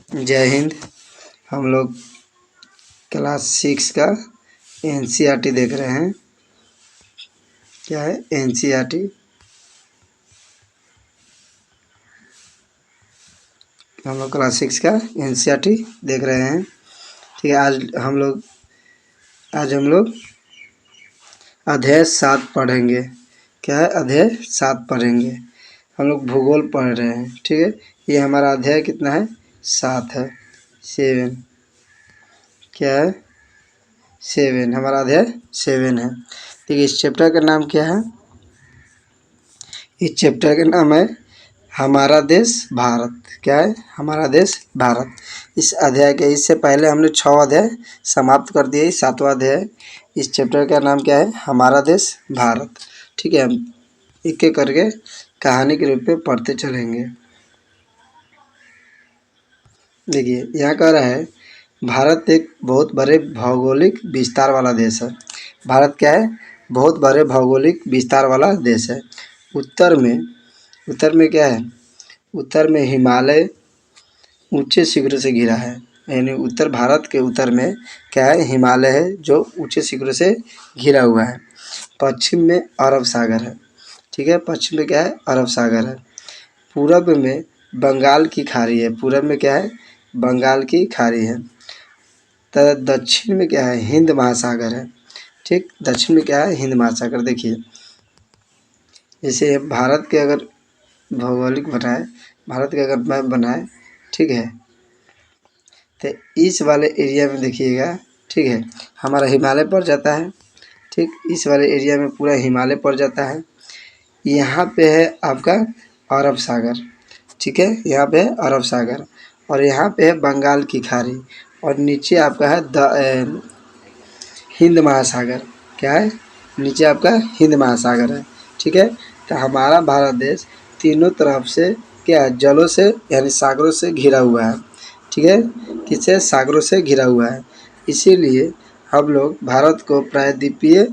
जय हिंद। हम लोग क्लास 6 का एनसीईआरटी देख रहे हैं। क्या है एनसीईआरटी? हम लोग क्लास 6 का एनसीईआरटी देख रहे हैं। ठीक है, आज हम लोग अध्याय 7 पढ़ेंगे। क्या है? अध्याय 7 पढ़ेंगे। हम लोग भूगोल पढ़ रहे हैं। ठीक है, ये हमारा अध्याय कितना है? 7 है। 7। क्या है? 7। हमारा अध्याय 7 है। ठीक है, इस चैप्टर का नाम क्या है? इस चैप्टर का नाम है हमारा देश भारत। क्या है? हमारा देश भारत। इस अध्याय के इससे पहले हमने 6 अध्याय समाप्त कर दिए। 7वां अध्याय इस चैप्टर का नाम क्या है? हमारा देश भारत। ठीक है, हम एक एक करके कहानी के रूप में पढ़ते चलेंगे। देखिए, यहाँ कह रहा है भारत एक बहुत बड़े भौगोलिक विस्तार वाला देश है। भारत क्या है? बहुत बड़े भौगोलिक विस्तार वाला देश है। उत्तर में क्या है? उत्तर में हिमालय ऊंचे शिखरों से घिरा है। यानी उत्तर भारत के उत्तर में क्या है? हिमालय है जो ऊंचे शिखरों से घिरा हुआ है। पश्चिम में अरब सागर है। ठीक है, पश्चिम में क्या है? अरब सागर है। पूरब में बंगाल की खाड़ी है। पूरब में क्या है? बंगाल की खाड़ी है। तो दक्षिण में क्या है? हिंद महासागर है। ठीक, दक्षिण में क्या है? हिंद महासागर। देखिए, जैसे भारत के अगर भौगोलिक बनाए, भारत के अगर मैप बनाए, ठीक है, तो इस वाले एरिया में देखिएगा, ठीक है, हमारा हिमालय पड़ जाता है। ठीक, इस वाले एरिया में पूरा हिमालय पड़ जाता है। यहाँ पे है आपका अरब सागर। ठीक है, यहाँ पे है अरब सागर और यहाँ पे है बंगाल की खाड़ी और नीचे आपका है हिंद महासागर। क्या है? नीचे आपका हिंद महासागर है। ठीक है, तो हमारा भारत देश तीनों तरफ से क्या है? जलों से यानी सागरों से घिरा हुआ है। ठीक है, किससे? सागरों से घिरा हुआ है। इसीलिए हम लोग भारत को प्रायद्वीपीय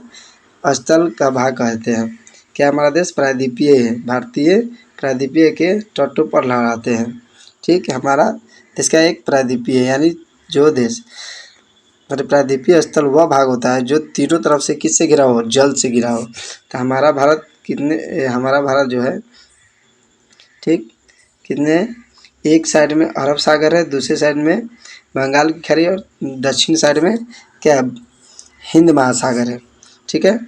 स्थल का भाग कहते हैं। क्या हमारा देश प्रायद्वीपीय है? भारतीय प्रायद्वीपीय के तटों पर लहराते हैं। ठीक है, हमारा देश का एक प्रायद्वीपीय यानी जो देश प्रायद्वीपीय स्थल वह भाग होता है जो तीनों तरफ से किससे घिरा हो? जल से घिरा हो। तो हमारा भारत जो है, ठीक, कितने? एक साइड में अरब सागर है, दूसरे साइड में बंगाल की खाड़ी और दक्षिण साइड में क्या है? हिंद महासागर है। ठीक है,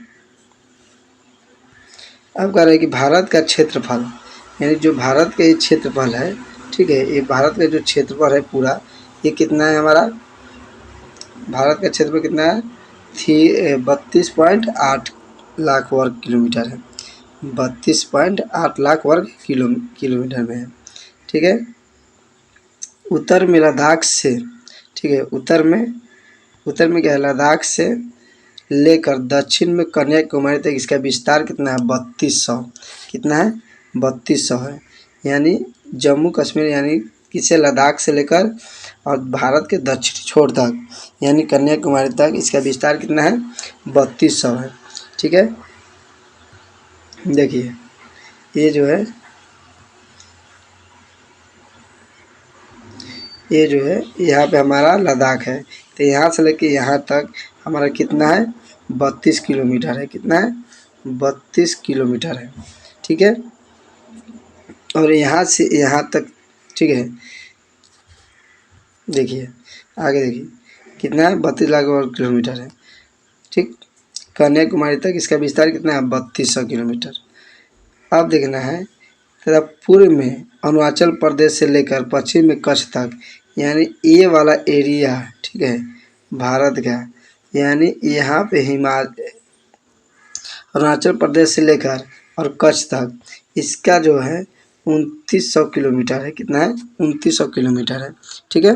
अब कह रहे हैं कि भारत का क्षेत्रफल, यानी जो भारत का ये क्षेत्रफल है, ठीक है, ये भारत का जो क्षेत्रफल है पूरा, ये कितना है? हमारा भारत का क्षेत्रफल कितना है? 32.8 लाख वर्ग किलोमीटर है। 32.8 लाख वर्ग किलोमीटर में है। ठीक है, उत्तर में लद्दाख से, ठीक है, उत्तर में क्या है? लद्दाख से लेकर दक्षिण में कन्याकुमारी तक इसका विस्तार कितना है? 3200। कितना है? 3200 है। यानी जम्मू कश्मीर यानी किसे? लद्दाख से लेकर और भारत के दक्षिणी छोर तक यानी कन्याकुमारी तक इसका विस्तार कितना है? 3200 है। ठीक है, देखिए ये जो है यहाँ पे हमारा लद्दाख है। तो यहाँ से लेके यहाँ तक हमारा कितना है? 32 किलोमीटर है। कितना है? 32 किलोमीटर है। ठीक है, और यहाँ से यहाँ तक, ठीक है, देखिए आगे देखिए कितना है? 32 लाख वर्ग किलोमीटर है। ठीक, कन्याकुमारी तक इसका विस्तार कितना है? 3200 किलोमीटर। अब देखना है तथा पूर्व में अरुणाचल प्रदेश से लेकर पश्चिम में कच्छ तक, यानी ये वाला एरिया, ठीक है, भारत का, यानी यहाँ पे अरुणाचल प्रदेश से लेकर और कच्छ तक इसका जो है 2900 किलोमीटर है। कितना है? 2900 किलोमीटर है। ठीक है,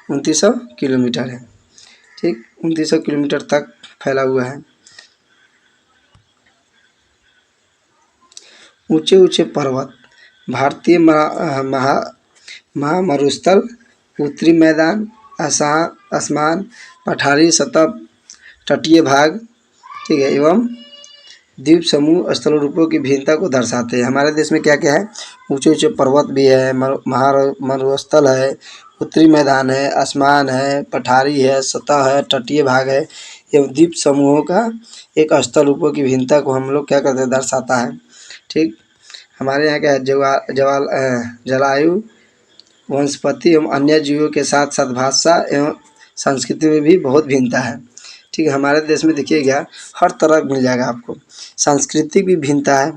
2900 किलोमीटर है। ठीक, 2900 किलोमीटर तक फैला हुआ है। ऊंचे ऊंचे पर्वत, भारतीय महामरुस्थल, उत्तरी मैदान, आसमान, पठारी सतह, तटीय भाग, ठीक है, एवं द्वीप समूह स्थल रूपों की भिन्नता को दर्शाते हैं। हमारे देश में क्या क्या है? ऊंचे ऊंचे पर्वत भी है, मरुस्थल है, उत्तरी मैदान है, आसमान है, पठारी है, सतह है, तटीय भाग है। एवं द्वीप समूहों का एक स्थल रूपों की भिन्नता को हम लोग क्या करते हैं, दर्शाता है। ठीक, हमारे यहाँ क्या है, जलायु, वनस्पति एवं अन्य जीवों के साथ साथ भाषा एवं संस्कृति में भी बहुत भिन्नता है। ठीक है, हमारे देश में देखिएगा हर तरह मिल जाएगा आपको, सांस्कृतिक भी भिन्नता है।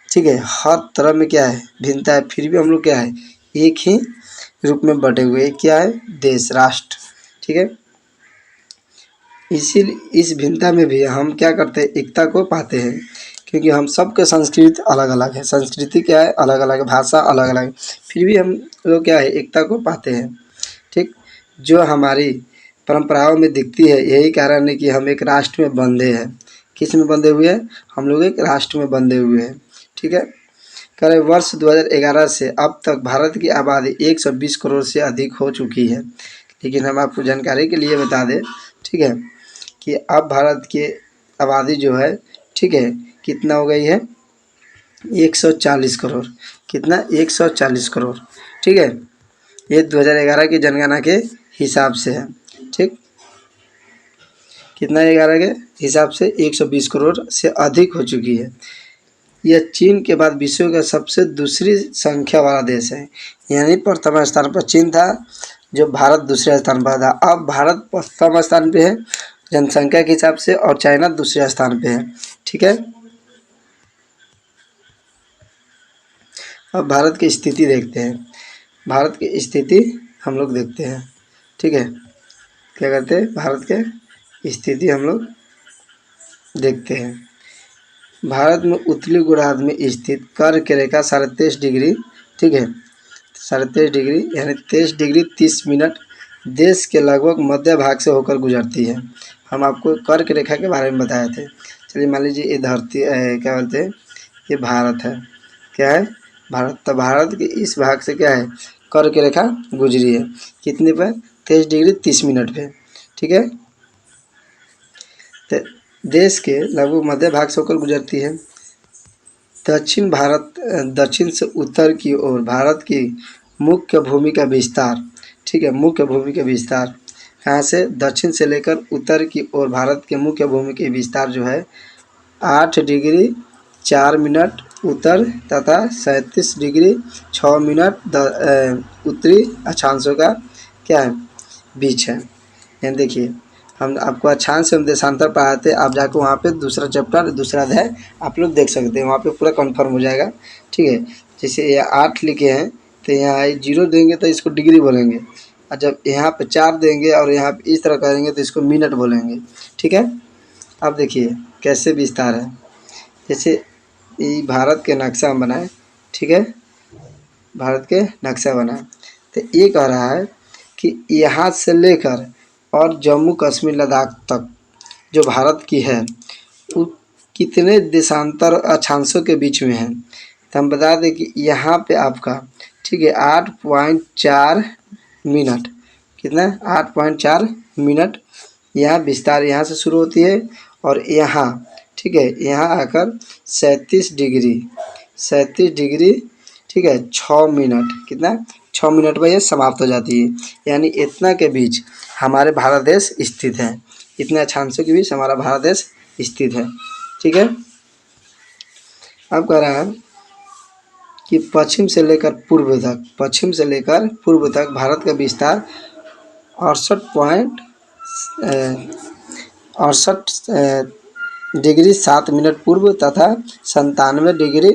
ठीक है, हर तरह में क्या है, भिन्नता है, फिर भी हम लोग क्या है, एक ही रूप में बटे हुए, क्या है, देश, राष्ट्र। ठीक है, इसीलिए इस भिन्नता में भी हम क्या करते हैं, एकता को पाते हैं, क्योंकि हम सबके संस्कृति अलग अलग है, संस्कृति क्या है, अलग अलग है, भाषा अलग अलग है, फिर भी हम लोग क्या है, एकता को पाते हैं। ठीक, जो हमारी परंपराओं में दिखती है, यही कारण है कि हम एक राष्ट्र में बंधे हैं। किस में बंधे हुए हैं, हम लोग एक राष्ट्र में बंधे हुए हैं। ठीक है, कह रहे वर्ष 2011 से अब तक भारत की आबादी 120 करोड़ से अधिक हो चुकी है। लेकिन हम आपको जानकारी के लिए बता दें, ठीक है, कि अब भारत की आबादी जो है, ठीक है, कितना हो गई है, 140 करोड़। कितना, 140 करोड़। ठीक है, ये 2011 की जनगणना के हिसाब से है। ठीक, कितना, 11 के हिसाब से 120 करोड़ से अधिक हो चुकी है। यह चीन के बाद विश्व का सबसे दूसरी संख्या वाला देश है। यानी प्रथम स्थान पर चीन था, जो भारत दूसरे स्थान पर था। अब भारत प्रथम स्थान पे है जनसंख्या के हिसाब से, और चाइना दूसरे स्थान पे है। ठीक है, अब भारत की स्थिति देखते हैं। भारत की स्थिति हम लोग देखते हैं। ठीक है, क्या करते हैं, भारत के स्थिति हम लोग देखते हैं। भारत में उत्तरी गोलार्ध में स्थित कर्क रेखा 23.5 डिग्री, ठीक है, 23.5 डिग्री यानी 23 डिग्री 30 मिनट देश के लगभग मध्य भाग से होकर गुजरती है। हम आपको कर्क रेखा के बारे में बताए थे। चलिए मान लीजिए ये धरती क्या बोलते हैं, ये भारत है, क्या है, भारत। तो भारत के इस भाग से क्या है, कर्क रेखा गुजरी है, कितने पर, 23 डिग्री 30 मिनट पे। ठीक है, तो देश के लगभग मध्य भाग से होकर गुजरती है। दक्षिण से उत्तर की ओर भारत की मुख्य भूमि का विस्तार, ठीक है, मुख्य भूमि का विस्तार यहाँ से दक्षिण से लेकर उत्तर की ओर भारत के मुख्य भूमि के विस्तार जो है 8 डिग्री 4 मिनट उत्तर तथा 37 डिग्री 6 मिनट उत्तरी अक्षांशों का क्या है, बीच है। यानी देखिए, हम आपको अक्षांश एवं देशांतर पढ़ाते, आप जाकर वहाँ पे दूसरा चैप्टर, दूसरा अध्याय आप लोग देख सकते हैं, वहाँ पे पूरा कन्फर्म हो जाएगा। ठीक है, जैसे ये 8 लिखे हैं, तो यहाँ 0 देंगे तो इसको डिग्री बोलेंगे, और जब यहाँ पे 4 देंगे और यहाँ पे इस तरह करेंगे तो इसको मिनट बोलेंगे। ठीक है, अब देखिए कैसे विस्तार है। जैसे ये भारत के नक्शा हम बनाए, ठीक है, भारत के नक्शा बनाए, तो ये कह रहा है कि यहाँ से लेकर और जम्मू कश्मीर लद्दाख तक जो भारत की है, वो कितने देशांतर अक्षांशों के बीच में है। तो हम बता दें कि यहाँ पे आपका, ठीक है, 8.4 मिनट, कितना, 8.4 मिनट यहाँ विस्तार यहाँ से शुरू होती है, और यहाँ, ठीक है, यहाँ आकर 37 डिग्री, ठीक है, 6 मिनट, कितना, 6 मिनट में ये समाप्त हो जाती है। यानी इतना के बीच हमारे भारत देश स्थित है, इतने अक्षांशों के बीच हमारा भारत देश स्थित है। ठीक है, अब कह रहा है कि पश्चिम से लेकर पूर्व तक भारत का विस्तार 68 डिग्री 7 मिनट पूर्व तथा 97 डिग्री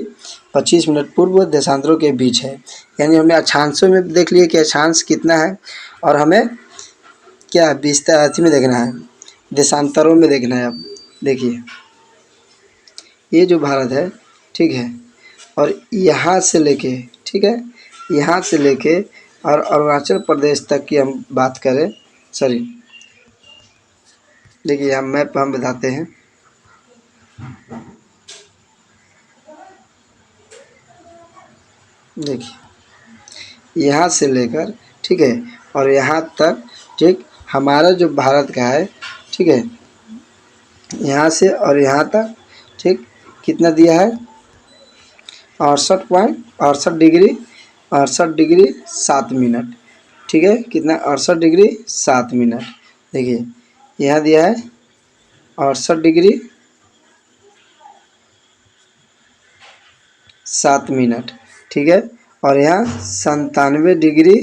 25 मिनट पूर्व देशांतरों के बीच है। यानी हमने अक्षांशों में देख लिया कि अक्षांश कितना है, और हमें क्या विस्तार अथी में देखना है, देशांतरों में देखना है। अब देखिए ये जो भारत है, ठीक है, और यहाँ से लेके, ठीक है, यहाँ से लेके और अरुणाचल प्रदेश तक की हम बात करें, सॉरी, देखिए हम मैप हम बताते हैं। देखिए यहाँ से लेकर, ठीक है, और यहाँ तक, ठीक, हमारा जो भारत का है, ठीक है, यहाँ से और यहाँ तक, ठीक, कितना दिया है, 68 डिग्री 7 मिनट। ठीक है, कितना 68 डिग्री 7 मिनट। देखिए यहाँ दिया है 68 डिग्री 7 मिनट, ठीक है, और यहाँ 97 डिग्री,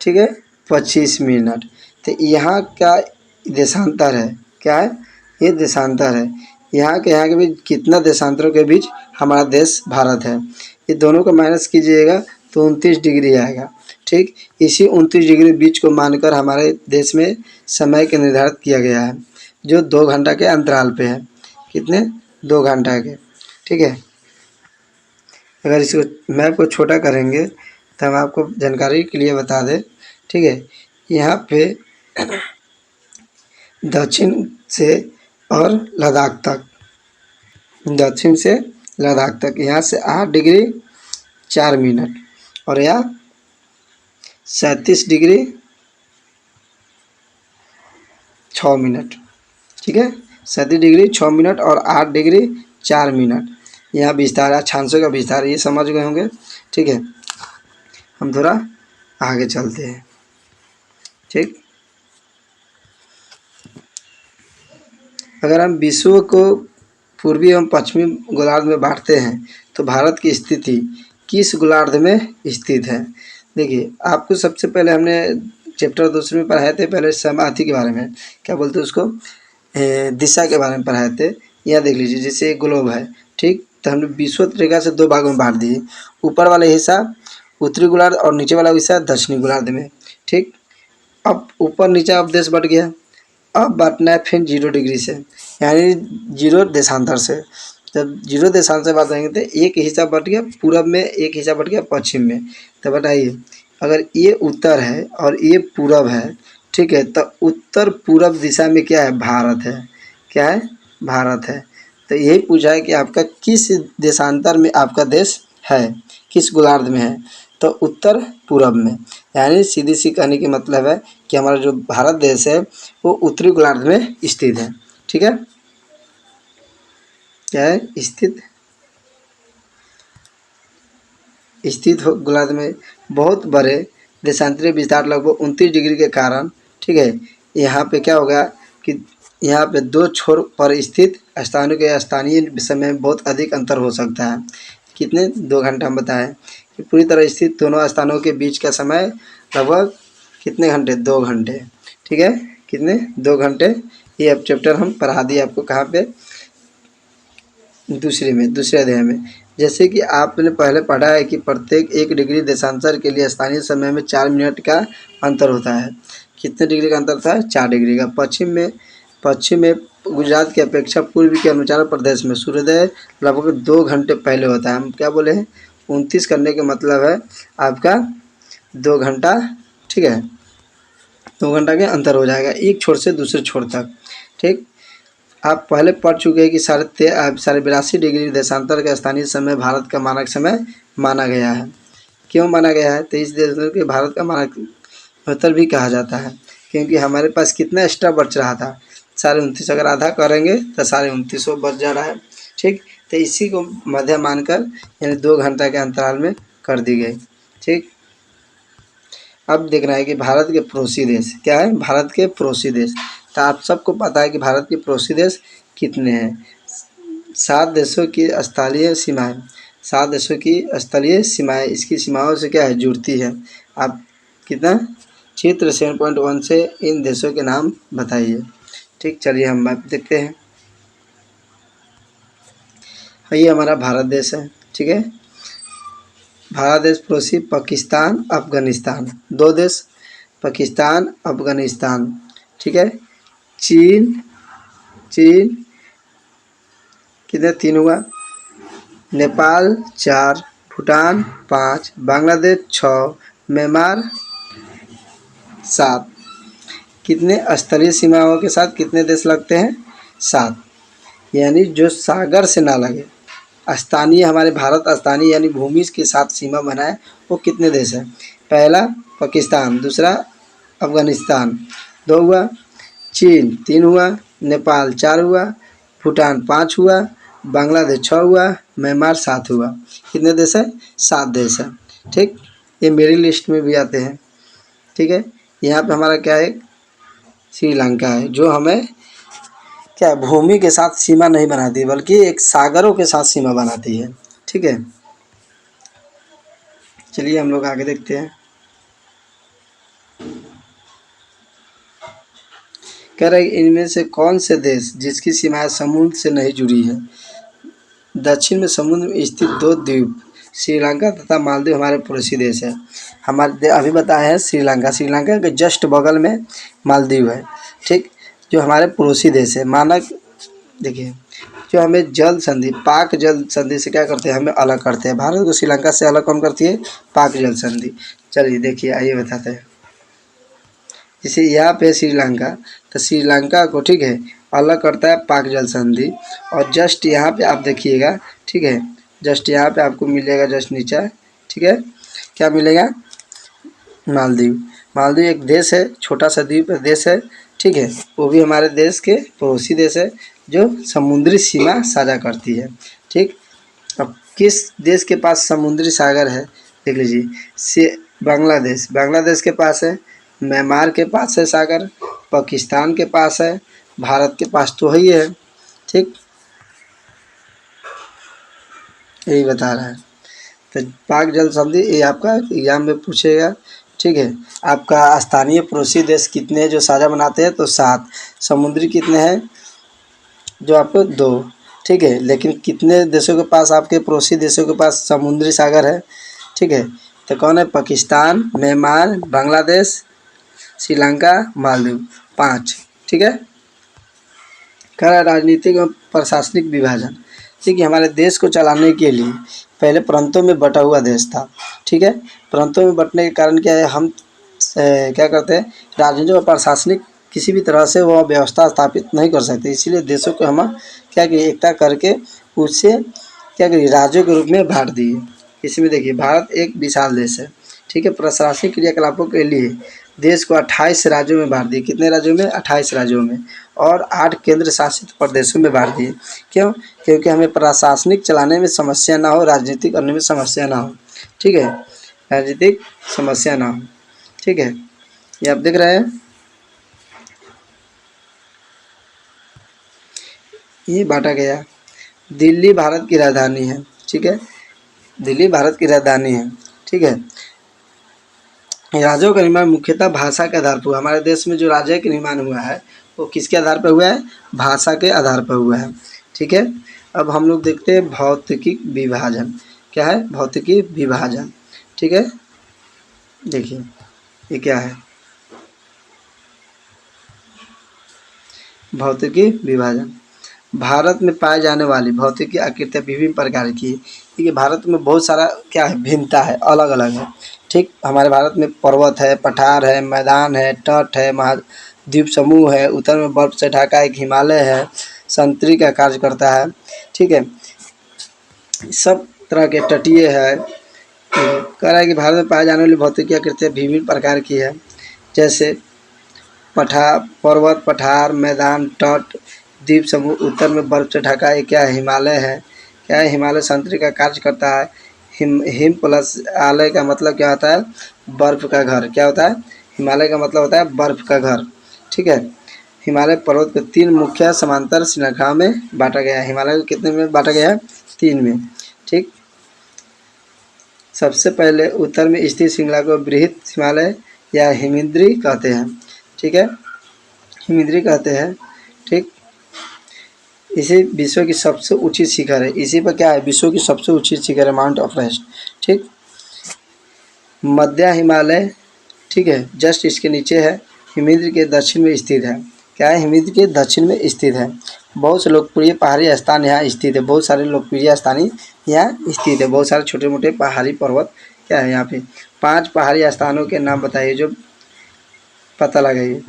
ठीक है, 25 मिनट। तो यहाँ क्या देशांतर है, क्या है, ये देशांतर है। यहाँ के बीच कितना देशांतरों के बीच हमारा देश भारत है, ये दोनों को माइनस कीजिएगा तो 29 डिग्री आएगा। ठीक, इसी 29 डिग्री बीच को मानकर हमारे देश में समय के निर्धारित किया गया है, जो 2 घंटा के अंतराल पे है। कितने, 2 घंटा के, ठीक है। अगर इसको मैप को छोटा करेंगे तो हम आपको जानकारी के लिए बता दें, ठीक है। यहाँ पे दक्षिण से और लद्दाख तक, दक्षिण से लद्दाख तक यहाँ से 8 डिग्री 4 मिनट और यहाँ 37 डिग्री 6 मिनट, ठीक है, 37 डिग्री 6 मिनट और 8 डिग्री 4 मिनट यहाँ विस्तार है, अक्षांशों का विस्तार, ये समझ गए होंगे, ठीक है। हम थोड़ा आगे चलते हैं, ठीक। अगर हम विश्व को पूर्वी एवं पश्चिमी गोलार्ध में बांटते हैं तो भारत की स्थिति किस गोलार्ध में स्थित है। देखिए आपको सबसे पहले हमने चैप्टर 2 में पढ़ाए थे, पहले समाधि के बारे में, क्या बोलते हैं उसको, दिशा के बारे में पढ़ाए थे। यहाँ देख लीजिए जैसे एक ग्लोब है, ठीक, तो हमने विषुवत रेखा से 2 भागों में बांट दिए, ऊपर वाला हिस्सा उत्तरी गोलार्ध और नीचे वाला हिस्सा दक्षिणी गोलार्ध में, ठीक। अब ऊपर नीचे अब देश बढ़ गया, अब बांटना है फिर 0 डिग्री से, यानी 0 देशांतर से। जब 0 देशांतर से बांटेंगे तो एक हिस्सा बढ़ गया पूरब में, एक हिस्सा बढ़ गया पश्चिम में। तो बताइए अगर ये उत्तर है और ये पूरब है, ठीक है, तो उत्तर पूरब दिशा में क्या है, भारत है, क्या है, भारत है। तो यही पूछा है कि आपका किस देशांतर में आपका देश है, किस गोलार्ध में है, तो उत्तर पूरब में, यानी सीधी सी कहने की मतलब है कि हमारा जो भारत देश है वो उत्तरी गोलार्ध में स्थित है, ठीक है, क्या है, स्थित हो गोलार्ध में। बहुत बड़े देशांतरीय विस्तार लगभग 29 डिग्री के कारण, ठीक है, यहाँ पे क्या होगा कि यहाँ पे 2 छोर पर स्थित स्थानों के स्थानीय समय में बहुत अधिक अंतर हो सकता है। कितने, 2 घंटा हम बताएं कि पूरी तरह स्थित दोनों स्थानों के बीच का समय लगभग कितने घंटे, 2 घंटे, ठीक है, कितने, 2 घंटे। ये अब चैप्टर हम पढ़ा दिए आपको, कहाँ पे, दूसरे अध्याय में। जैसे कि आपने पहले पढ़ा है कि प्रत्येक 1 डिग्री देशांतर के लिए स्थानीय समय में 4 मिनट का अंतर होता है। कितने डिग्री का अंतर था, 4 डिग्री का। पश्चिम में गुजरात की अपेक्षा पूर्वी के अरुणाचल प्रदेश में सूर्योदय लगभग 2 घंटे पहले होता है। हम क्या बोले हैं, 29 करने का मतलब है आपका 2 घंटा, ठीक है, 2 घंटा के अंतर हो जाएगा एक छोर से दूसरे छोर तक, ठीक। आप पहले पढ़ चुके हैं कि 82.5 डिग्री देशांतर का स्थानीय समय भारत का मानक समय माना गया है। क्यों माना गया है, तो इस देशांतर के भारत का मानक उत्तर भी कहा जाता है, क्योंकि हमारे पास कितना एक्स्ट्रा बच रहा था, 29.5, अगर आधा करेंगे तो 29.5 बच जा रहा है, ठीक। तो इसी को मध्य मानकर यानी 2 घंटा के अंतराल में कर दी गई, ठीक। अब देखना है कि भारत के पड़ोसी देश क्या है, भारत के पड़ोसी देश। तो आप सबको पता है कि भारत के पड़ोसी देश कितने हैं, 7 देशों की स्थलीय सीमाएं, 7 देशों की स्थलीय सीमाएं, इसकी सीमाओं से क्या है, जुड़ती है। आप कितना, चित्र 7.1 से इन देशों के नाम बताइए, ठीक। चलिए हम मैप देखते हैं। ये हमारा भारत देश है, ठीक है। भारत देश पड़ोसी पाकिस्तान अफगानिस्तान, 2 देश, पाकिस्तान अफगानिस्तान, ठीक है। चीन कितने, 3 हुआ। नेपाल 4, भूटान 5, बांग्लादेश 6, म्यांमार 7। कितने स्थलीय सीमाओं के साथ कितने देश लगते हैं, 7, यानी जो सागर से ना लगे, स्थानीय हमारे भारत स्थानीय यानी भूमि के साथ सीमा बनाए वो कितने देश हैं, पहला पाकिस्तान, दूसरा अफगानिस्तान 2 हुआ, चीन 3 हुआ, नेपाल 4 हुआ, भूटान 5 हुआ, बांग्लादेश 6 हुआ, म्यांमार 7 हुआ। कितने देश है, 7 देश है, ठीक। ये मेरी लिस्ट में भी आते हैं, ठीक है। यहाँ पे हमारा क्या है, श्रीलंका है, जो हमें क्या है, भूमि के साथ सीमा नहीं बनाती बल्कि एक सागरों के साथ सीमा बनाती है। ठीक है, चलिए हम लोग आगे देखते हैं। कह रहे इनमें से कौन से देश जिसकी सीमाएं समुद्र से नहीं जुड़ी है। दक्षिण में समुद्र में स्थित दो द्वीप श्रीलंका तथा मालदीव हमारे पड़ोसी देश है। हमारे अभी बताए हैं श्रीलंका, श्रीलंका के जस्ट बगल में मालदीव है। ठीक, जो हमारे पड़ोसी देश है। मानक देखिए, जो हमें जल संधि, पाक जल संधि से क्या करते हैं, हमें अलग करते हैं। भारत को श्रीलंका से अलग कौन करती है, पाक जल संधि। चलिए देखिए, आइए बताते हैं। जैसे यहाँ पे श्रीलंका, तो श्रीलंका को ठीक है अलग करता है पाक जल संधि। और जस्ट यहाँ पे आप देखिएगा, ठीक है, जस्ट यहाँ पे आपको मिलेगा जस्ट नीचे, ठीक है, क्या मिलेगा, मालदीव। मालदीव एक देश है, छोटा सा द्वीप देश है, ठीक है, वो भी हमारे देश के पड़ोसी देश है जो समुद्री सीमा साझा करती है। ठीक, अब किस देश के पास समुद्री सागर है, देख लीजिए, से बांग्लादेश, बांग्लादेश के पास है, म्यांमार के पास है सागर, पाकिस्तान के पास है, भारत के पास तो ही है। ठीक, यही बता रहा है। तो पाक जल संधि ये आपका एग्जाम में पूछेगा। ठीक है, आपका स्थानीय पड़ोसी देश कितने जो साझा बनाते हैं, तो 7। समुद्री कितने हैं, जो आपको 2। ठीक है, लेकिन कितने देशों के पास, आपके पड़ोसी देशों के पास समुद्री सागर है। ठीक है, तो कौन है, पाकिस्तान, म्यांमार, बांग्लादेश, श्रीलंका, मालदीव, 5। ठीक है, कह रहा है राजनीतिक और प्रशासनिक विभाजन। ठीक है, हमारे देश को चलाने के लिए पहले प्रांतों में बटा हुआ देश था। ठीक है, प्रांतों में बंटने के कारण क्या है, हम क्या करते हैं, राजनीतिक और प्रशासनिक किसी भी तरह से वह व्यवस्था स्थापित नहीं कर सकते। इसीलिए देशों को हम क्या किए, एकता करके उससे क्या करिए, राज्यों के रूप में बांट दिए। इसमें देखिए, भारत एक विशाल देश है। ठीक है, प्रशासनिक क्रियाकलापों के लिए देश को 28 राज्यों में बांट दिए। कितने राज्यों में, 28 राज्यों में, और 8 केंद्र शासित प्रदेशों में बांट दिए। क्यों, क्योंकि हमें प्रशासनिक चलाने में समस्या ना हो, राजनीति करने में समस्या ना हो। ठीक है, राजनीतिक समस्या ना हो। ठीक है, ये आप देख रहे हैं, ये बांटा गया। दिल्ली भारत की राजधानी है। ठीक है, दिल्ली भारत की राजधानी है। ठीक है, राज्यों का निर्माण मुख्यतः भाषा के आधार पर हुआ। हमारे देश में जो राज्य का निर्माण हुआ है वो किसके आधार पर हुआ है, भाषा के आधार पर हुआ है। ठीक है, अब हम लोग देखते हैं भौतिकी विभाजन। क्या है, भौतिकी विभाजन। ठीक है, देखिए ये क्या है, भौतिकी विभाजन। भारत में पाए जाने वाली भौतिकी आकृतियाँ विभिन्न प्रकार की। ठीक है, भारत में बहुत सारा क्या है, भिन्नता है, अलग अलग है। ठीक, हमारे भारत में पर्वत है, पठार है, मैदान है, तट है, महाद्वीप समूह है, उत्तर में बर्फ से ढका एक हिमालय है, संतरी का कार्य करता है। ठीक है, सब तरह के तटीय है। कह रहा है कि भारत में पाए जाने वाली भौतिकी आकृतियाँ विभिन्न प्रकार की है, जैसे पर्वत, पठार, मैदान, तट, द्वीप समूह, उत्तर में बर्फ से ढका है, क्या है, हिमालय है। क्या है, हिमालय संतरी का कार्य करता है। हिम प्लस आलय का मतलब क्या होता है, बर्फ का घर। क्या होता है, हिमालय का मतलब होता है बर्फ का घर। ठीक है, हिमालय पर्वत को 3 मुख्य समांतर श्रृंखलाओं में बांटा गया है। हिमालय को कितने में बांटा गया है, 3 में। ठीक, सबसे पहले उत्तर में स्थित श्रृंखला को बृहत हिमालय या हिमद्री कहते हैं। ठीक है, हिमद्री कहते हैं। ठीक, इसी विश्व की सबसे ऊंची शिखर है। इसी पर क्या है, विश्व की सबसे ऊंची शिखर है माउंट एवरेस्ट। ठीक, मध्य हिमालय, ठीक है, जस्ट इसके नीचे है, हिमद्री के दक्षिण में स्थित है। क्या है, हिमद्री के दक्षिण में स्थित है। बहुत से लोकप्रिय पहाड़ी स्थान यहाँ स्थित है। बहुत सारे लोकप्रिय स्थान यहाँ स्थित है। बहुत सारे छोटे मोटे पहाड़ी पर्वत क्या है यहाँ पे। 5 पहाड़ी स्थानों के नाम बताइए जो पता लगाइए।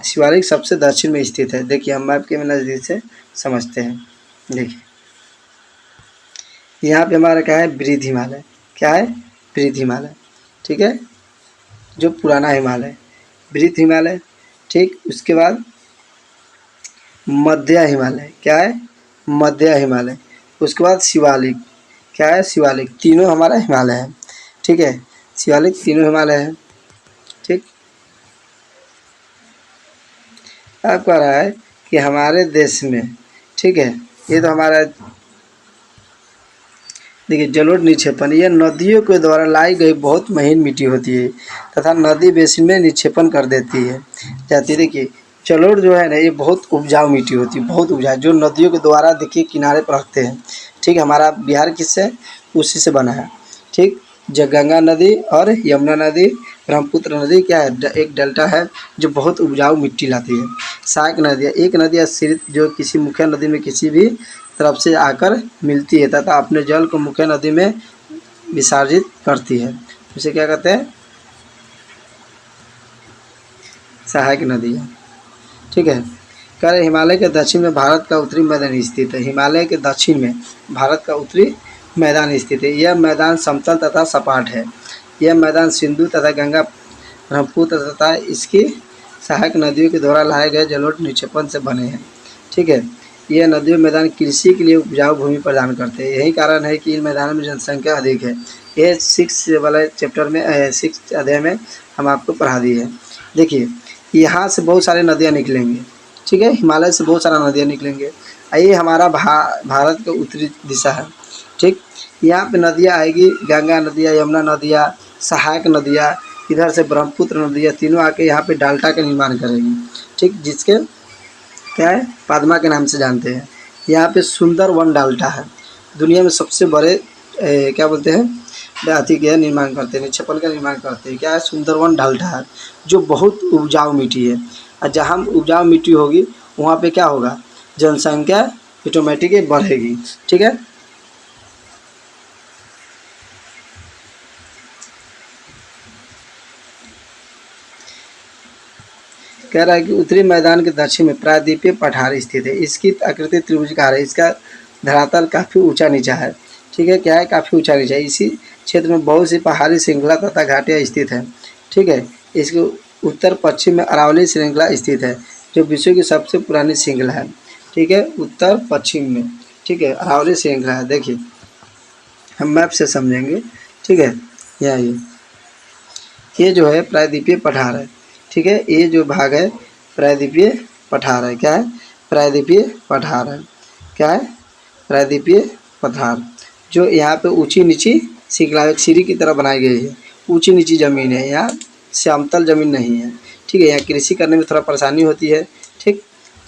शिवालिक सबसे दक्षिण में स्थित है। देखिए, हम मैप के नज़दीक से समझते हैं। देखिए, यहाँ पे हमारा क्या है, बृहद हिमालय। क्या है, बृहद हिमालय। ठीक है, जो पुराना हिमालय, बृहद हिमालय। ठीक, उसके बाद मध्य हिमालय। क्या है, मध्य हिमालय। उसके बाद शिवालिक। क्या है, शिवालिक। तीनों हमारा हिमालय है। ठीक है, शिवालिक तीनों हिमालय है। ठीक, अब कह रहा है कि हमारे देश में, ठीक है, ये तो हमारा देखिए जलोढ़ निक्षेपण, यह नदियों के द्वारा लाई गई बहुत महीन मिट्टी होती है तथा नदी बेसिन में निक्षेपण कर देती है जाती है। देखिए जलोढ़ जो है ना, ये बहुत उपजाऊ मिट्टी होती है, बहुत उपजाऊ, जो नदियों के द्वारा देखिए किनारे पर रखते हैं। ठीक है, हमारा बिहार किससे, उसी से बना है। ठीक, जो गंगा नदी और यमुना नदी, ब्रह्मपुत्र नदी क्या है, एक डेल्टा है जो बहुत उपजाऊ मिट्टी लाती है। सहायक नदियाँ, एक नदी आश्रित जो किसी मुख्य नदी में किसी भी तरफ से आकर मिलती है तथा अपने जल को मुख्य नदी में विसर्जित करती है, उसे क्या कहते हैं, सहायक नदियाँ। ठीक है, कह रहे हिमालय के दक्षिण में भारत का उत्तरी मैदान स्थित है। हिमालय के दक्षिण में भारत का उत्तरी मैदान स्थित है। यह मैदान समतल तथा सपाट है। यह मैदान सिंधु तथा गंगा, ब्रह्मपुत्र तथा इसकी सहायक नदियों के द्वारा लाए गए जलोढ़ निक्षेपण से बने हैं। ठीक है, यह नदियों मैदान कृषि के लिए उपजाऊ भूमि प्रदान करते हैं। यही कारण है कि इन मैदानों में जनसंख्या अधिक है। ये 6 वाला चैप्टर में 6 अध्याय में हम आपको पढ़ा दिए हैं। देखिए यहाँ से बहुत सारे नदियाँ निकलेंगी। ठीक है, हिमालय से बहुत सारा नदियाँ निकलेंगे। ये हमारा भारत का उत्तरी दिशा है। ठीक, यहाँ पे नदियाँ आएगी, गंगा नदियाँ, यमुना नदियाँ, सहायक नदियाँ, इधर से ब्रह्मपुत्र नदियाँ, तीनों आके यहाँ पे डेल्टा का निर्माण करेंगी। ठीक, जिसके क्या है, पद्मा के नाम से जानते हैं। यहाँ पे सुंदर वन डेल्टा है, दुनिया में सबसे बड़े क्या बोलते हैं, अति का निर्माण करते हैं, निक्षेपण का निर्माण करते हैं। क्या है, सुंदरवन डेल्टा है जो बहुत उपजाऊ मिट्टी है। और जहाँ उपजाऊ मिट्टी होगी वहाँ पे क्या होगा, जनसंख्या ऑटोमेटिक बढ़ेगी। ठीक है, कह रहा है कि उत्तरी मैदान के दक्षिण में प्रायद्वीपीय पठार स्थित है। इसकी आकृति त्रिभुजाकार है। इसका धरातल काफ़ी ऊंचा नीचा है। ठीक है, क्या है, काफ़ी ऊंचा नीचा है। इसी क्षेत्र में बहुत सी पहाड़ी श्रृंखला तथा घाटियाँ स्थित हैं। ठीक है, इसके उत्तर पश्चिम में अरावली श्रृंखला स्थित है जो विश्व की सबसे पुरानी श्रृंखला है। ठीक है, उत्तर पश्चिम में, ठीक है, अरावली श्रृंखला है। देखिए हम मैप से समझेंगे। ठीक है, यहाँ ये जो है प्रायद्वीपीय पठार है। ठीक है, ये जो भाग है प्रायद्वीपीय पठार है। क्या है, प्रायद्वीपीय पठार है। क्या है, प्रायद्वीपीय पठार, जो यहाँ पे ऊंची नीची श्रृंखला सीढ़ी की तरह बनाई गई है। ऊंची नीची ज़मीन है, यहाँ समतल ज़मीन नहीं है। ठीक है, यहाँ कृषि करने में थोड़ा परेशानी होती है। ठीक,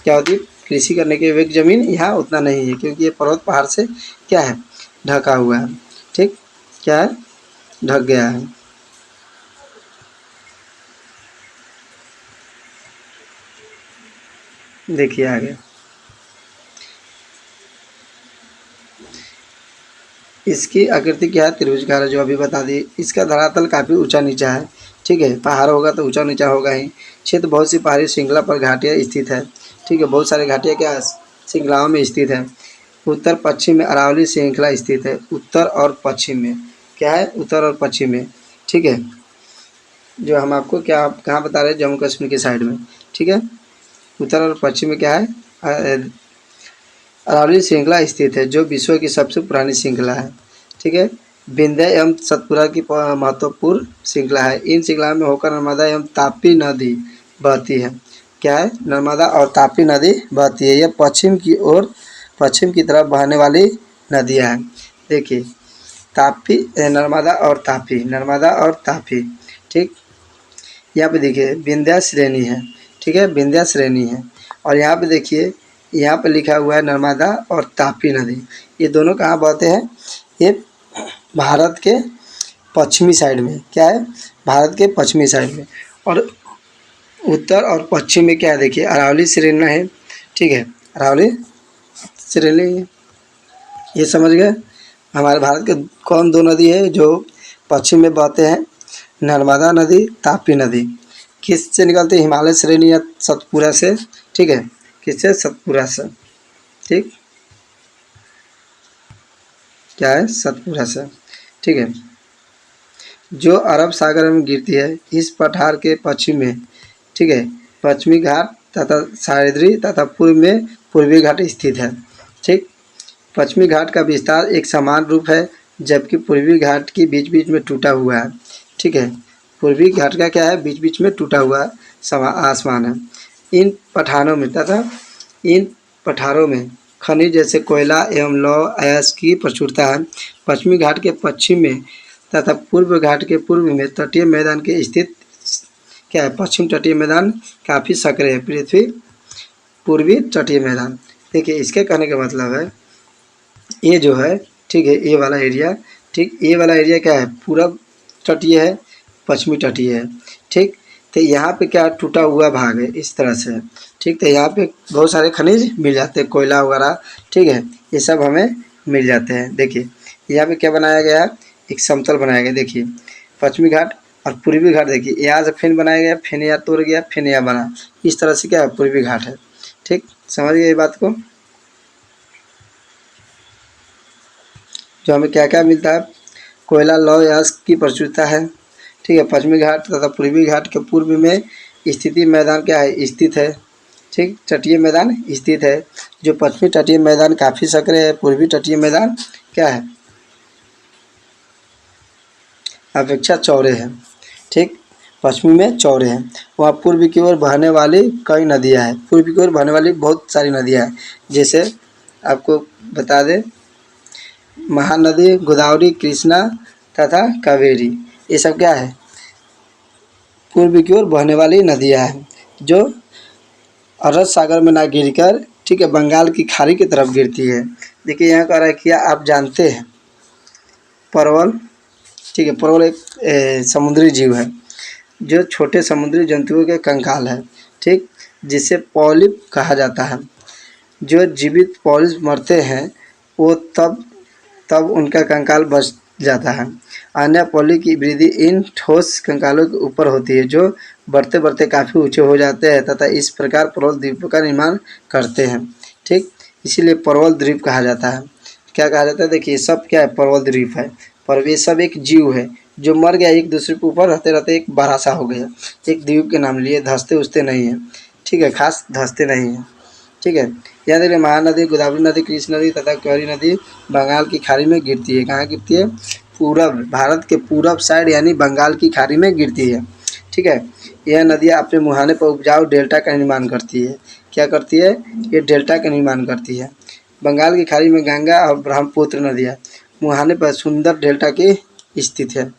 क्या होती है, कृषि करने के वे ज़मीन यहाँ उतना नहीं है क्योंकि ये पर्वत पहाड़ से क्या है, ढका हुआ है। ठीक, क्या है, ढक गया है। देखिए आगे, इसकी आकृति क्या है, त्रिभुजाकार है, जो अभी बता दी। इसका धरातल काफ़ी ऊंचा नीचा है। ठीक है, पहाड़ होगा तो ऊंचा नीचा होगा ही। क्षेत्र बहुत सी पहाड़ी श्रृंखला पर घाटियाँ स्थित है। ठीक है, बहुत सारी घाटियाँ क्या श्रृंखलाओं में स्थित है। उत्तर पश्चिम में अरावली श्रृंखला स्थित है। उत्तर और पश्चिम में क्या है, उत्तर और पश्चिम में। ठीक है, जो हम आपको क्या कहाँ बता रहे हैं, जम्मू कश्मीर के साइड में। ठीक है, उत्तर और पश्चिम में क्या है, अरावली श्रृंखला स्थित है जो विश्व की सबसे पुरानी श्रृंखला है। ठीक है, विंध्य एवं सतपुरा की महत्वपूर्ण श्रृंखला है। इन श्रृंखला में होकर नर्मदा एवं तापी नदी बहती है। क्या है, नर्मदा और तापी नदी बहती है। यह पश्चिम की तरफ बहने वाली नदियाँ हैं। देखिए तापी, नर्मदा और तापी, नर्मदा और तापी। ठीक, यहाँ पे देखिए विंध्या श्रेणी है। ठीक है, विंध्या श्रेणी है। और यहाँ पे देखिए, यहाँ पे लिखा हुआ है नर्मदा और तापी नदी। ये दोनों कहाँ बहते हैं, ये भारत के पश्चिमी साइड में। क्या है, भारत के पश्चिमी साइड में। और उत्तर और पश्चिम में क्या है, देखिए अरावली श्रेणी है। ठीक है, अरावली श्रेणी है। ये समझ गए, हमारे भारत के कौन दो नदी है जो पश्चिम में बहते हैं, नर्मदा नदी, तापी नदी। किससे निकलते हैं, हिमालय श्रेणी या सतपुरा से। ठीक है, किससे, सतपुरा से। ठीक, क्या है, सतपुरा से। ठीक है, जो अरब सागर में गिरती है। इस पठार के पश्चिम में, ठीक है, पश्चिमी घाट तथा सह्याद्री तथा पूर्व में पूर्वी घाट स्थित है। ठीक, पश्चिमी घाट का विस्तार एक समान रूप है जबकि पूर्वी घाट की बीच बीच में टूटा हुआ है। ठीक है, पूर्वी घाट का क्या है, बीच बीच में टूटा हुआ आसमान है। इन पठारों में तथा इन पठारों में खनिज जैसे कोयला एवं लौह अयस्क की प्रचुरता है। पश्चिमी घाट के पश्चिम में तथा पूर्व घाट के पूर्व में तटीय मैदान के स्थित क्या है, पश्चिम तटीय मैदान काफ़ी सक्रिय है। पृथ्वी पूर्वी तटीय मैदान, देखिए इसके कहने का मतलब है ये जो है, ठीक है, ये वाला एरिया, ठीक, ये वाला एरिया क्या है, पूरब तटीय है, पश्चिमी तटीय है, ठीक। तो यहाँ पे क्या टूटा हुआ भाग है इस तरह से, ठीक। तो यहाँ पे बहुत सारे खनिज मिल जाते हैं, कोयला वगैरह, ठीक है, ये सब हमें मिल जाते हैं। देखिए यहाँ पे क्या बनाया गया, एक समतल बनाया गया, देखिए पश्चिमी घाट और पूर्वी घाट, देखिए यहाँ से फिर बनाया गया, फिर यहाँ तोड़ गया, फिर यहाँ बना, इस तरह से क्या है पूर्वी घाट है, ठीक। समझ गए ये बात को। जो हमें क्या क्या मिलता है, कोयला लौह अयस्क की प्रचुरता है, ठीक है। पश्चिमी घाट तथा पूर्वी घाट के पूर्व में स्थिति मैदान क्या है, स्थित है, ठीक। तटीय मैदान स्थित है। जो पश्चिमी तटीय मैदान काफ़ी सक्रिय है, पूर्वी तटीय मैदान क्या है, अपेक्षा चौड़े हैं, ठीक। पश्चिमी में चौड़े हैं। वहाँ पूर्व की ओर बहने वाली कई नदियाँ हैं, पूर्व की ओर बहने वाली बहुत सारी नदियाँ हैं, जैसे आपको बता दें महानदी, गोदावरी, कृष्णा तथा कावेरी, ये सब क्या है पूर्व की ओर बहने वाली नदियाँ हैं, जो अरब सागर में ना गिरकर, ठीक है, बंगाल की खाड़ी की तरफ गिरती है। देखिए यहाँ कह रहा है कि आप जानते हैं परवल, ठीक है, परवल एक समुद्री जीव है जो छोटे समुद्री जंतुओं के कंकाल है, ठीक, जिसे पॉलिप कहा जाता है। जो जीवित पॉलिप मरते हैं वो तब उनका कंकाल बच जाता है। अन्य पॉली की वृद्धि इन ठोस कंकालों के ऊपर होती है, जो बढ़ते बढ़ते काफ़ी ऊंचे हो जाते हैं तथा इस प्रकार परवल द्वीपों का निर्माण करते हैं, ठीक। इसीलिए परवल द्वीप कहा जाता है। क्या कहा जाता है, देखिए सब क्या है परवल द्वीप है, पर ये सब एक जीव है जो मर गया, एक दूसरे के ऊपर रहते रहते एक बड़ा सा हो गया, एक द्वीप के नाम लिए, धंसते उठते नहीं है, ठीक है, खास धंसते नहीं है, ठीक है। याद रखिए महानदी, गोदावरी नदी, कृष्ण नदी तथा कावेरी नदी बंगाल की खाड़ी में गिरती है। कहाँ गिरती है, पूरब, भारत के पूरब साइड यानी बंगाल की खाड़ी में गिरती है, ठीक है। यह नदियाँ अपने मुहाने पर उपजाऊ डेल्टा का निर्माण करती है। क्या करती है, ये डेल्टा का निर्माण करती है। बंगाल की खाड़ी में गंगा और ब्रह्मपुत्र नदियाँ मुहाने पर सुंदर डेल्टा की स्थित है,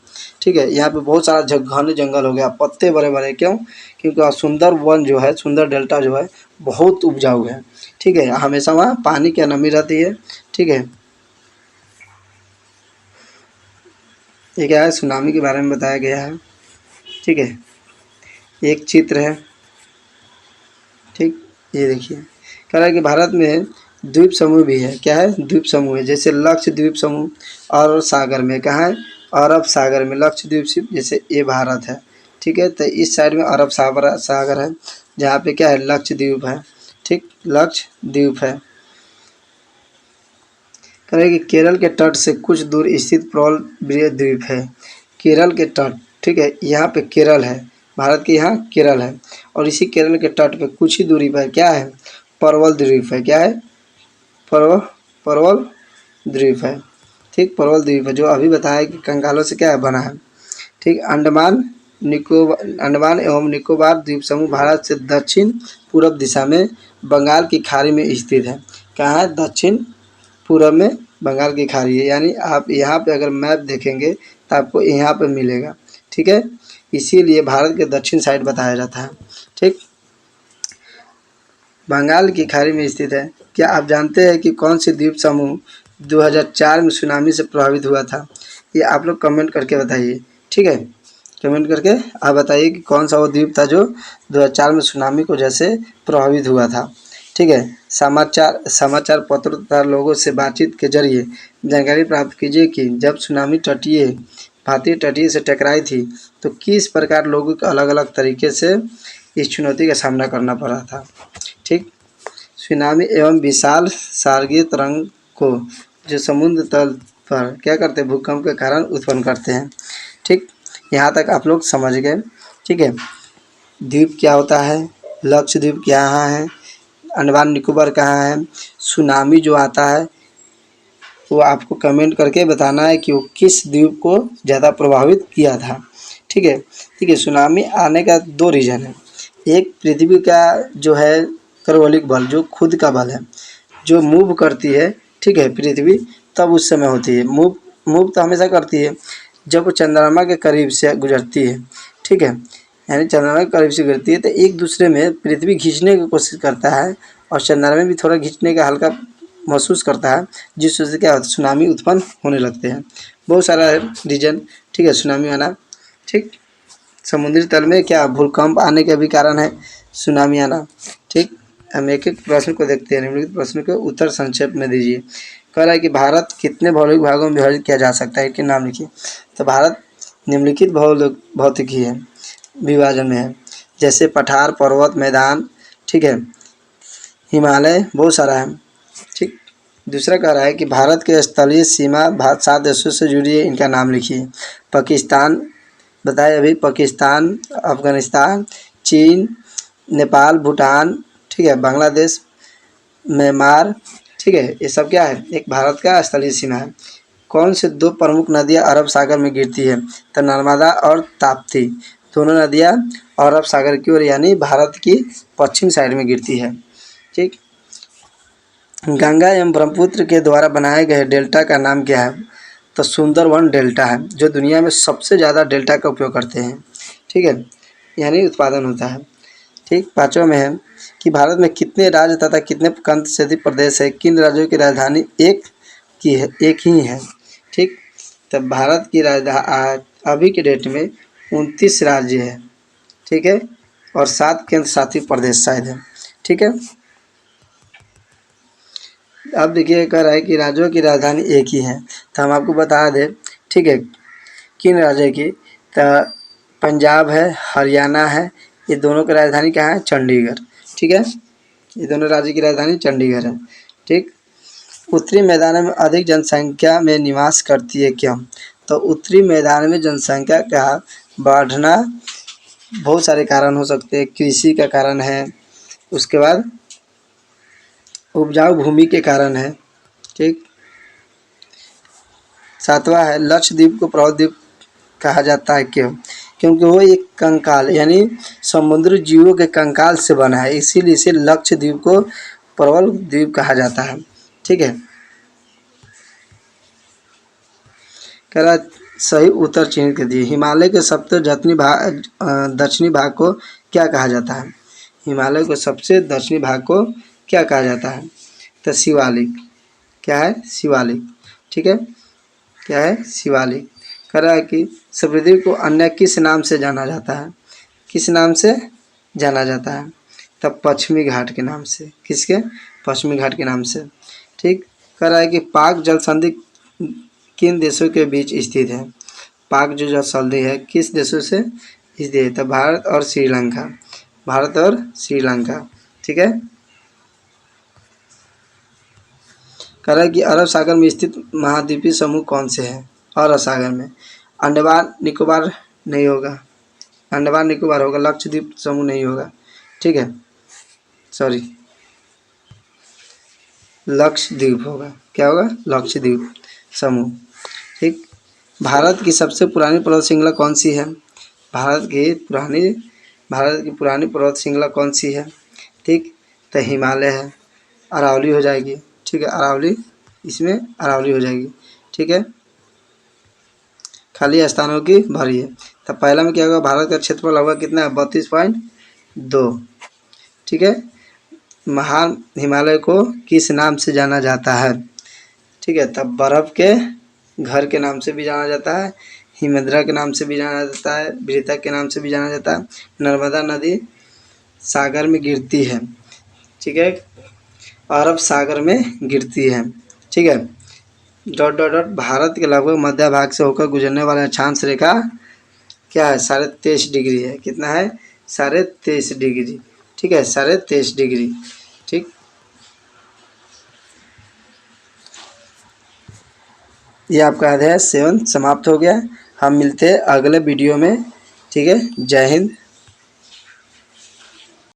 ठीक है। यहाँ पे बहुत सारा घने जंगल हो गया, पत्ते बड़े बड़े, क्यों, क्योंकि सुंदर वन जो है, सुंदर डेल्टा जो है बहुत उपजाऊ है, ठीक है। हमेशा वहाँ पानी की नमी रहती है, ठीक है। ये क्या है, सुनामी के बारे में बताया गया है, ठीक है। एक चित्र है, ठीक, ये देखिए कह रहा है कि भारत में द्वीप समूह भी है। क्या है, द्वीप समूह है, जैसे लक्षद्वीप समूह और सागर में, कहाँ है, अरब सागर में लक्षद्वीप सिर्फ, जैसे ये भारत है, ठीक है। तो इस साइड में अरब सागर है, जहाँ पे क्या है लक्षद्वीप है, ठीक, लक्षद्वीप है। कह रहे कि केरल के तट से कुछ दूर स्थित प्रवल द्वीप है। केरल के तट, ठीक है, यहाँ पे केरल है, भारत के यहाँ केरल है, और इसी केरल के तट पे कुछ ही दूरी पर क्या है, परवल द्वीप है। क्या है, परवल द्वीप है, ठीक, परवल द्वीप है, जो अभी बताया कि कंकालों से क्या है बना है, ठीक। अंडमान एवं निकोबार द्वीप समूह भारत से दक्षिण पूर्व दिशा में बंगाल की खाड़ी में स्थित है। कहाँ है, दक्षिण पूरब में बंगाल की खाड़ी है, यानी आप यहाँ पे अगर मैप देखेंगे तो आपको यहाँ पे मिलेगा, ठीक है। इसीलिए भारत के दक्षिण साइड बताया जाता है, ठीक, बंगाल की खाड़ी में स्थित है। क्या आप जानते हैं कि कौन सी द्वीप समूह 2004 में सुनामी से प्रभावित हुआ था, ये आप लोग कमेंट करके बताइए, ठीक है। कमेंट करके आप बताइए कि कौन सा वो द्वीप था जो 2004 में सुनामी को जैसे प्रभावित हुआ था, ठीक है। समाचार पत्रों तथा लोगों से बातचीत के जरिए जानकारी प्राप्त कीजिए कि जब सुनामी भारतीय तटीय से टकराई थी तो किस प्रकार लोगों को अलग अलग तरीके से इस चुनौती का सामना करना पड़ा था, ठीक। सुनामी एवं विशाल सागरीय तरंग को जो समुद्र तल पर क्या करते हैं, भूकंप के कारण उत्पन्न करते हैं, ठीक। यहाँ तक आप लोग समझ गए, ठीक है। द्वीप क्या होता है, लक्षद्वीप कहाँ है, अंडमान निकोबार कहाँ है, सुनामी जो आता है वो आपको कमेंट करके बताना है कि वो किस द्वीप को ज़्यादा प्रभावित किया था, ठीक है। ठीक है, सुनामी आने का दो रीज़न है। एक पृथ्वी का जो है खगोलिक बल, जो खुद का बल है, जो मूव करती है, ठीक है, पृथ्वी तब उस समय होती है। मूव मूव तो हमेशा करती है जब वो चंद्रमा के करीब से गुजरती है, ठीक है, यानी चंद्रमा के करीब से गुजरती है तो एक दूसरे में पृथ्वी खींचने की कोशिश करता है और चंद्रमा भी थोड़ा खींचने का हल्का महसूस करता है, जिस वजह से क्या होता है, सुनामी उत्पन्न होने लगते हैं। बहुत सारा है रीजन, ठीक है, सुनामी आना, ठीक। समुद्री तल में क्या भूकंप आने के भी कारण है सुनामी आना, ठीक। हम एक एक प्रश्न को देखते हैं। निम्नलिखित प्रश्न के उत्तर संक्षेप में दीजिए। कह रहा है कि भारत कितने भौगोलिक भागों में विभाजित किया जा सकता है, इनके नाम लिखिए। तो भारत निम्नलिखित भौतिकी है, विभाजन में है, जैसे पठार, पर्वत, मैदान, ठीक है, हिमालय, बहुत सारा है, ठीक। दूसरा कह रहा है कि भारत के स्थलीय सीमा 7 देशों से जुड़ी है, इनका नाम लिखिए। पाकिस्तान बताए अभी, पाकिस्तान, अफगानिस्तान, चीन, नेपाल, भूटान, ठीक है, बांग्लादेश, म्यांमार, ठीक है, ये सब क्या है, एक भारत का स्थलीय सीमा है। कौन से 2 प्रमुख नदियाँ अरब सागर में गिरती है, तो नर्मदा और ताप्ती, दोनों नदियाँ अरब सागर की ओर यानी भारत की पश्चिम साइड में गिरती है, ठीक। गंगा एवं ब्रह्मपुत्र के द्वारा बनाए गए डेल्टा का नाम क्या है, तो सुंदरवन डेल्टा है, जो दुनिया में सबसे ज़्यादा डेल्टा का उपयोग करते हैं, ठीक है, यानी उत्पादन होता है, ठीक। पाँचवा में है कि भारत में कितने राज्य तथा कितने केंद्र शासित प्रदेश है, किन राज्यों की राजधानी एक ही है, ठीक। तब भारत की राजधानी अभी के डेट में 29 राज्य है, ठीक है, और 7 केंद्र शासित प्रदेश शायद है, ठीक है। अब देखिए कह रहा है कि राज्यों की राजधानी एक ही है, तो हम आपको बता दें, ठीक है, किन राज्यों की, तो पंजाब है, हरियाणा है, ये दोनों की राजधानी कहाँ है, चंडीगढ़, ठीक है, ये दोनों राज्य की राजधानी चंडीगढ़ है, ठीक। उत्तरी मैदानों में अधिक जनसंख्या में निवास करती है क्यों, तो उत्तरी मैदान में जनसंख्या का बढ़ना बहुत सारे कारण हो सकते हैं। कृषि का कारण है, उसके बाद उपजाऊ भूमि के कारण है, ठीक। 7वां है लक्षद्वीप को प्रवाल द्वीप कहा जाता है क्यों, क्योंकि वो एक कंकाल यानी समुद्री जीवों के कंकाल से बना है, इसीलिए इसे लक्षद्वीप को प्रवाल द्वीप कहा जाता है, ठीक है। कह रहा सही उत्तर चिन्हित कर दिए। हिमालय के सबसे दक्षिणी भाग को क्या कहा जाता है, हिमालय को सबसे दक्षिणी भाग को क्या कहा जाता है, तो शिवालिक, क्या है, शिवालिक, ठीक है, क्या है, शिवालिक। कह रहा है कि सप्तद्वीप को अन्य किस नाम से जाना जाता है, किस नाम से जाना जाता है, तब पश्चिमी घाट के नाम से, किसके, पश्चिमी घाट के नाम से, ठीक। कह रहा है कि पाक जल संधि किन देशों के बीच स्थित है, पाक जो जल संधि है किस देशों से स्थित है, तो भारत और श्रीलंका, भारत और श्रीलंका, ठीक है। कह रहा है कि अरब सागर में स्थित महाद्वीपीय समूह कौन से हैं, अरब सागर में अंडमान निकोबार नहीं होगा, अंडमान निकोबार होगा, लक्षद्वीप समूह नहीं होगा, ठीक है, सॉरी, लक्षद्वीप होगा, क्या होगा, लक्षद्वीप समूह, ठीक। भारत की सबसे पुरानी पर्वत श्रृंखला कौन सी है, भारत की पुरानी पर्वत श्रृंखला कौन सी है, ठीक, तो हिमालय है, अरावली हो जाएगी, ठीक है, अरावली, इसमें अरावली हो जाएगी, ठीक है। खाली स्थानों की भरी है, तो पहला में क्या होगा, भारत का क्षेत्रफल होगा कितना है, 32.2, ठीक है। महान हिमालय को किस नाम से जाना जाता है, ठीक है, तब बर्फ़ के घर के नाम से भी जाना जाता है, हिमद्रा के नाम से भी जाना जाता है, वृता के नाम से भी जाना जाता है। नर्मदा नदी सागर में गिरती है, ठीक है, अरब सागर में गिरती है, ठीक है। डॉट डॉट डॉट भारत के लगभग मध्य भाग से होकर गुजरने वाला अक्षांश रेखा क्या है, 23.5 डिग्री है, कितना है, 23.5 डिग्री, ठीक है, 23.5 डिग्री, ठीक। ये आपका अध्याय 7 समाप्त हो गया। हम मिलते हैं अगले वीडियो में, ठीक है, जय हिंद।